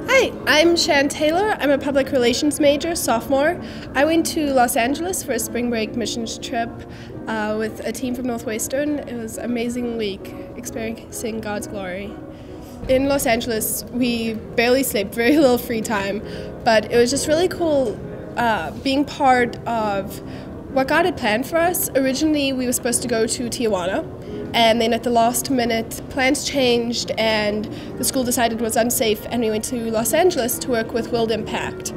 Hi, I'm Shan Taylor. I'm a public relations major, sophomore. I went to Los Angeles for a spring break missions trip with a team from Northwestern. It was an amazing week experiencing God's glory. In Los Angeles, we barely slept, very little free time, but it was just really cool being part of what God had planned for us. Originally, we were supposed to go to Tijuana, and then at the last minute, plans changed and the school decided it was unsafe, and we went to Los Angeles to work with World Impact,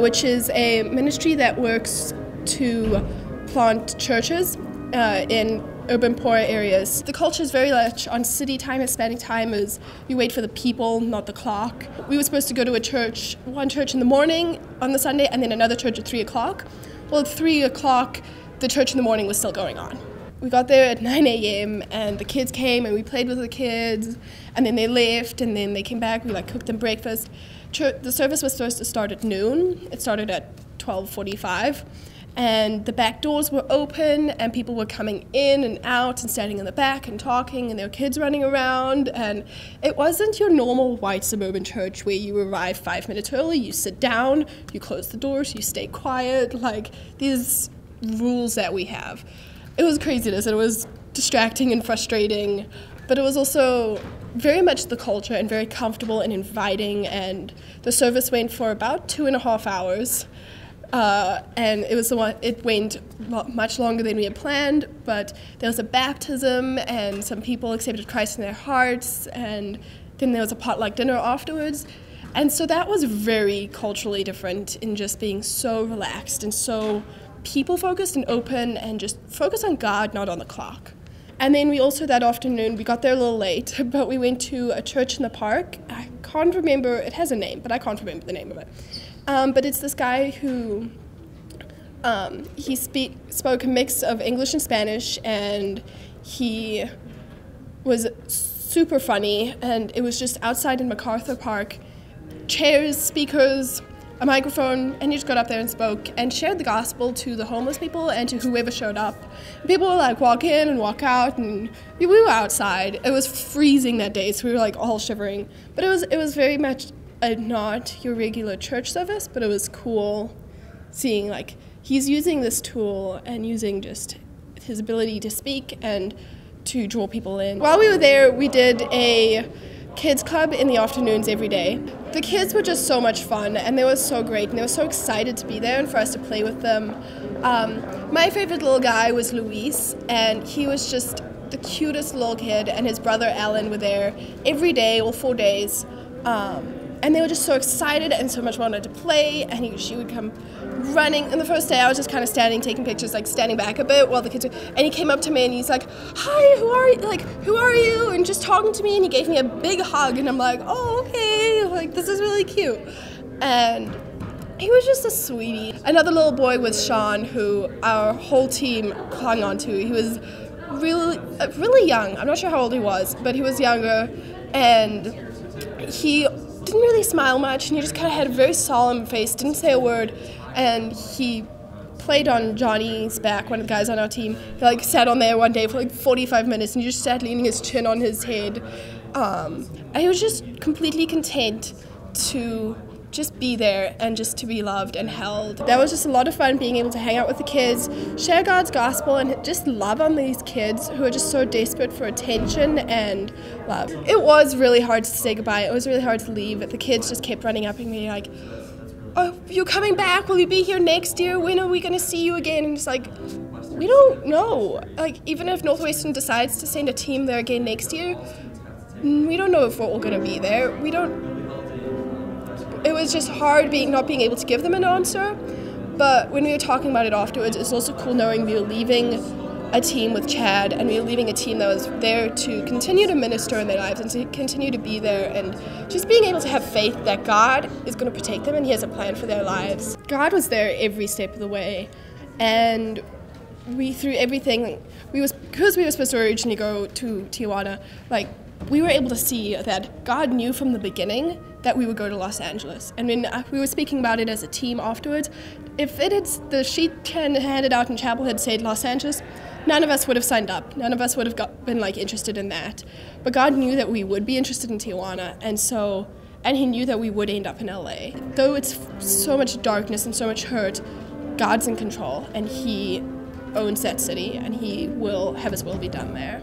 which is a ministry that works to plant churches in urban poor areas. The culture is very much on city time. Hispanic time is you wait for the people, not the clock. We were supposed to go to a church, one church in the morning on the Sunday and then another church at 3 o'clock. Well, at 3 o'clock, the church in the morning was still going on. We got there at 9 a.m. and the kids came and we played with the kids, and then they left and then they came back. We cooked them breakfast. The service was supposed to start at noon. It started at 12:45. And the back doors were open and people were coming in and out and standing in the back and talking, and there were kids running around, and it wasn't your normal white suburban church where you arrive 5 minutes early, you sit down, you close the doors, you stay quiet, like these rules that we have. It was craziness, and it was distracting and frustrating, but it was also very much the culture and very comfortable and inviting, and the service went for about 2.5 hours. And it went much longer than we had planned, but there was a baptism and some people accepted Christ in their hearts, and then there was a potluck dinner afterwards. And so that was very culturally different in just being so relaxed and so people-focused and open and just focused on God, not on the clock. And then we also, that afternoon, we got there a little late, but we went to a church in the park. I can't remember, it has a name, but I can't remember the name of it. But it's this guy who, he spoke a mix of English and Spanish, and he was super funny, and it was just outside in MacArthur Park, chairs, speakers, a microphone, and he just got up there and spoke and shared the gospel to the homeless people and to whoever showed up. People would walk in and walk out, and we were outside. It was freezing that day, so we were all shivering, but it was very much not your regular church service, but it was cool seeing he's using this tool and using just his ability to speak and to draw people in. While we were there, we did a kids club in the afternoons every day. The kids were just so much fun, and they were so great, and they were so excited to be there and for us to play with them. My favorite little guy was Luis, and he was just the cutest little kid, and his brother Alan were there every day, all 4 days. And they were just so excited and so much wanted to play, and she would come running. And the first day I was just kind of standing, taking pictures, standing back a bit while the kids were, and he came up to me and he's like, "Hi, who are you?" And just talking to me, and he gave me a big hug, and I'm like, "Oh, okay, this is really cute." And he was just a sweetie. Another little boy was Sean, who our whole team clung on to. He was really young. I'm not sure how old he was, but he was younger, and he didn't really smile much, and he just kind of had a very solemn face, didn't say a word, and he played on Johnny's back, one of the guys on our team. He sat on there one day for 45 minutes, and he just sat leaning his chin on his head. And he was just completely content to just be there and just to be loved and held. That was just a lot of fun, being able to hang out with the kids, share God's gospel, and just love on these kids who are just so desperate for attention and love. It was really hard to say goodbye. It was really hard to leave. The kids just kept running up at me "Oh, you're coming back? Will you be here next year? When are we going to see you again?" And it's we don't know. Even if Northwestern decides to send a team there again next year, we don't know if we're all going to be there. It was just hard not being able to give them an answer, but when we were talking about it afterwards, it's also cool knowing we were leaving a team with Chad, and we were leaving a team that was there to continue to minister in their lives and to continue to be there, and just being able to have faith that God is going to protect them and He has a plan for their lives. God was there every step of the way, and through everything, because we were supposed to originally go to Tijuana, we were able to see that God knew from the beginning that we would go to Los Angeles. And when we were speaking about it as a team afterwards, if the sheet handed out in chapel had said Los Angeles, none of us would have signed up. None of us would have been like interested in that. But God knew that we would be interested in Tijuana, and He knew that we would end up in LA. Though it's so much darkness and so much hurt, God's in control, and He owns that city, and He will have His will be done there.